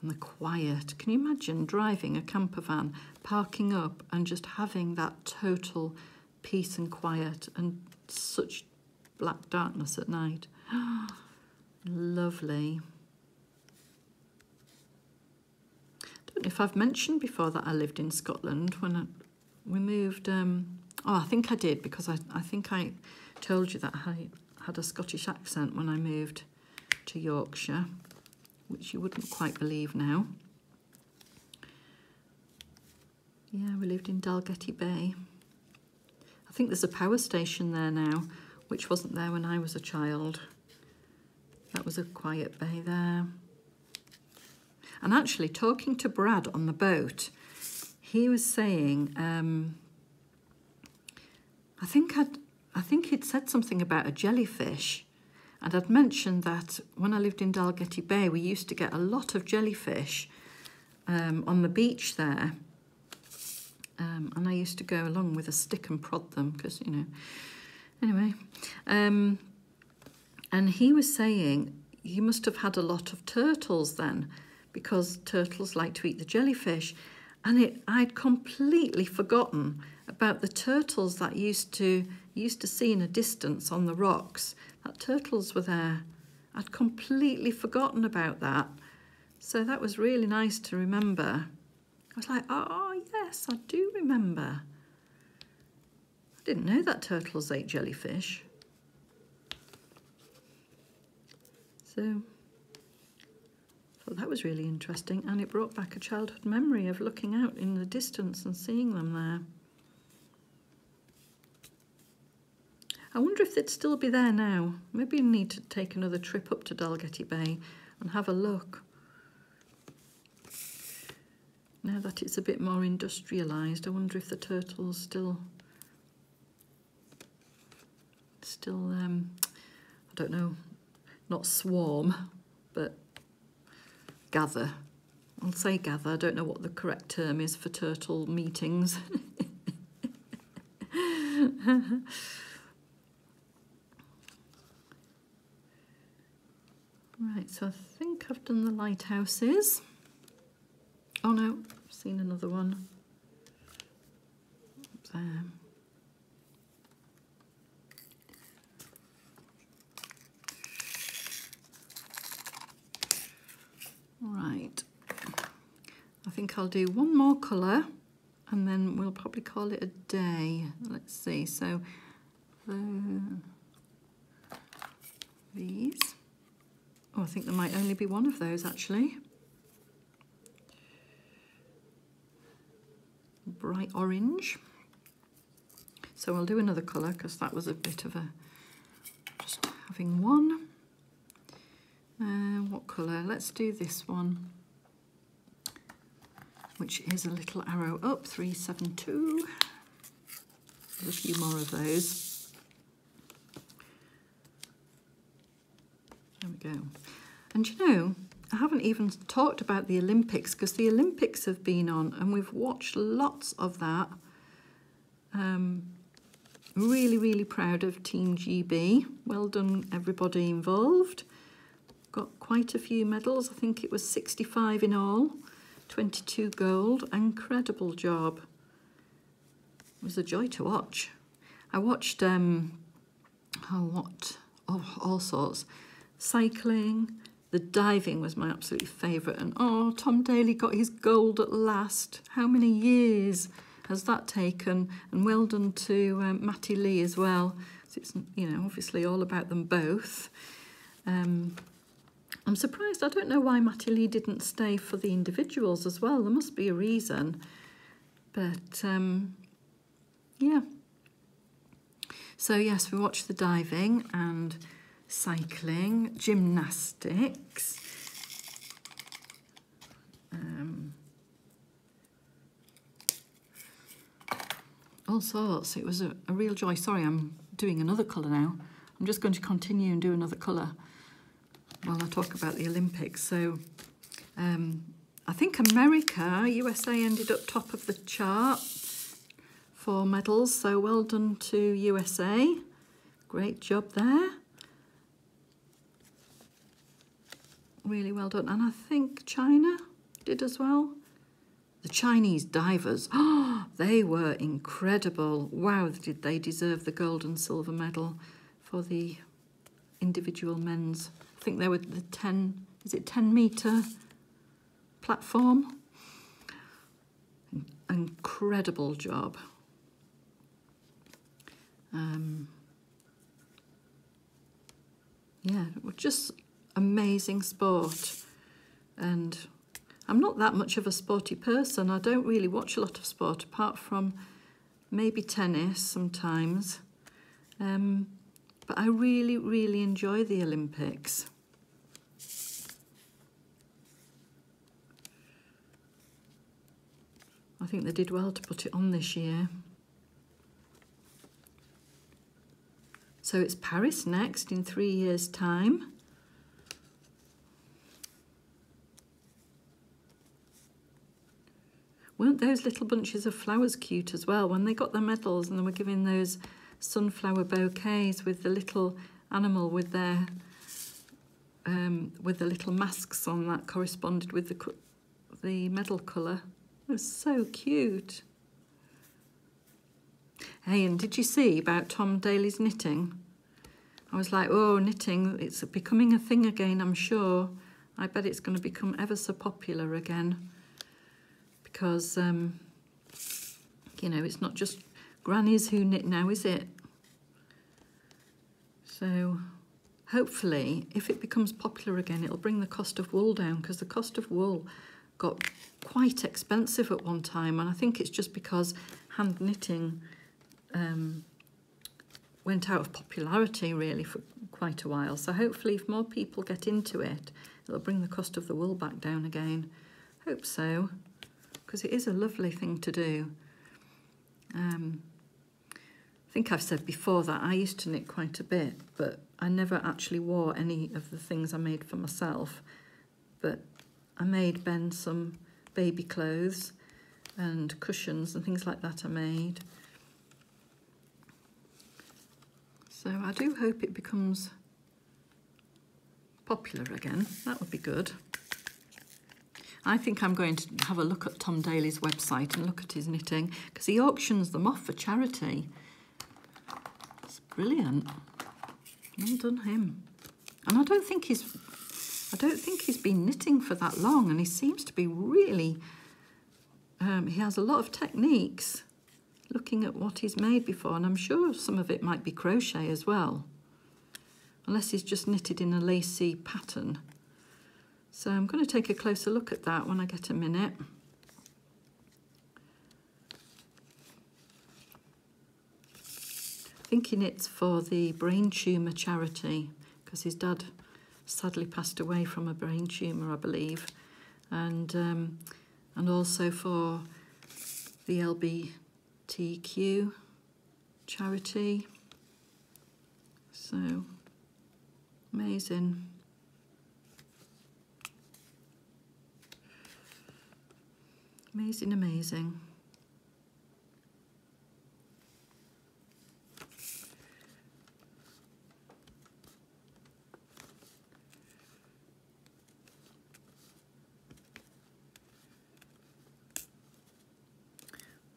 And the quiet. Can you imagine driving a camper van, parking up and just having that total peace and quiet and such black darkness at night? Lovely. I don't know if I've mentioned before that I lived in Scotland when we moved. Oh, I think I did, because I think I told you that I had a Scottish accent when I moved to Yorkshire, which you wouldn't quite believe now. Yeah, we lived in Dalgety Bay. I think there's a power station there now, which wasn't there when I was a child. That was a quiet bay there. And actually, talking to Brad on the boat, he was saying, I think he'd said something about a jellyfish, and I'd mentioned that when I lived in Dalgety Bay, we used to get a lot of jellyfish on the beach there, and I used to go along with a stick and prod them because, you know. Anyway, and he was saying you must have had a lot of turtles then, because turtles like to eat the jellyfish. And I'd completely forgotten about the turtles that used to see in a distance on the rocks. That turtles were there. I'd completely forgotten about that. So that was really nice to remember. I was like, oh yes, I do remember. I didn't know that turtles ate jellyfish. So I thought that was really interesting, and it brought back a childhood memory of looking out in the distance and seeing them there. I wonder if they'd still be there now. Maybe I need to take another trip up to Dalgety Bay and have a look. Now that it's a bit more industrialised, I wonder if the turtles still I don't know, not swarm, but gather. I'll say gather. I don't know what the correct term is for turtle meetings. Right, so I think I've done the lighthouses. Oh no, I've seen another one. Up there. Right, I think I'll do one more colour and then we'll probably call it a day. Let's see, so these. Oh, I think there might only be one of those actually. Bright orange. So I'll do another colour because that was a bit of a, just having one. What colour? Let's do this one, which is a little arrow up, 372. There's a few more of those. There we go. And you know, I haven't even talked about the Olympics, because the Olympics have been on and we've watched lots of that. Really, really proud of Team GB. Well done, everybody involved. Got quite a few medals. I think it was 65 in all, 22 gold. Incredible job. It was a joy to watch. I watched, all sorts. Cycling, the diving was my absolute favourite. And oh, Tom Daley got his gold at last. How many years has that taken? And well done to Matty Lee as well. So it's, you know, obviously all about them both. I'm surprised. I don't know why Matty Lee didn't stay for the individuals as well. There must be a reason. But, yeah. So, yes, we watched the diving and cycling, gymnastics. All sorts. It was a real joy. Sorry, I'm doing another colour now. I'm just going to continue and do another colour while I talk about the Olympics. So I think America, USA ended up top of the chart for medals. So well done to USA. Great job there. Really well done. And I think China did as well. The Chinese divers, oh, they were incredible. Wow, did they deserve the gold and silver medal for the individual men's. I think they were the 10 metre platform. Incredible job. Yeah, it was just amazing sport. And I'm not that much of a sporty person. I don't really watch a lot of sport apart from maybe tennis sometimes. But I really, really enjoy the Olympics. I think they did well to put it on this year. So it's Paris next in 3 years' time. Weren't those little bunches of flowers cute as well? When they got their medals and they were giving those sunflower bouquets with the little animal with their with the little masks on that corresponded with the medal colour. It was so cute. Hey, and did you see about Tom Daley's knitting? I was like, oh, knitting, it's becoming a thing again, I'm sure. I bet it's going to become ever so popular again. Because, you know, it's not just grannies who knit now, is it? So, hopefully, if it becomes popular again, it'll bring the cost of wool down, because the cost of wool got quite expensive at one time, and I think it's just because hand knitting went out of popularity, really, for quite a while. So hopefully, if more people get into it, it'll bring the cost of the wool back down again. Hope so. Because it is a lovely thing to do. I think I've said before that I used to knit quite a bit, but I never actually wore any of the things I made for myself. But I made Ben some baby clothes and cushions and things like that I made. So I do hope it becomes popular again. That would be good. I think I'm going to have a look at Tom Daley's website and look at his knitting, because he auctions them off for charity. It's brilliant. Well done him. And I don't think he's been knitting for that long, and he seems to be really he has a lot of techniques looking at what he's made before, and I'm sure some of it might be crochet as well, unless he's just knitted in a lacy pattern. So I'm going to take a closer look at that when I get a minute. I think he knits for the brain tumour charity, because his dad sadly passed away from a brain tumour, I believe, and also for the LGBTQ charity. So amazing. Amazing, amazing.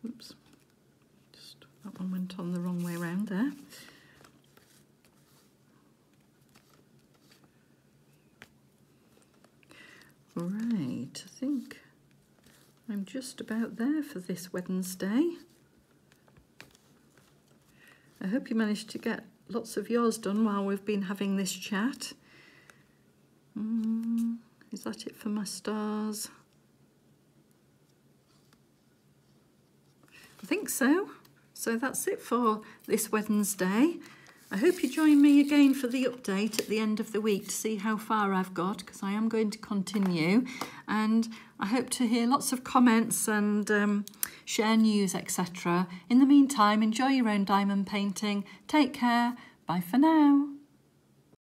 Oops. Just one went on the wrong way around there. Right, I think I'm just about there for this Wednesday. I hope you managed to get lots of yours done while we've been having this chat. Is that it for my stars? I think so. So that's it for this Wednesday. I hope you join me again for the update at the end of the week to see how far I've got, because I am going to continue, and I hope to hear lots of comments and share news, etc. In the meantime, enjoy your own diamond painting. Take care. Bye for now.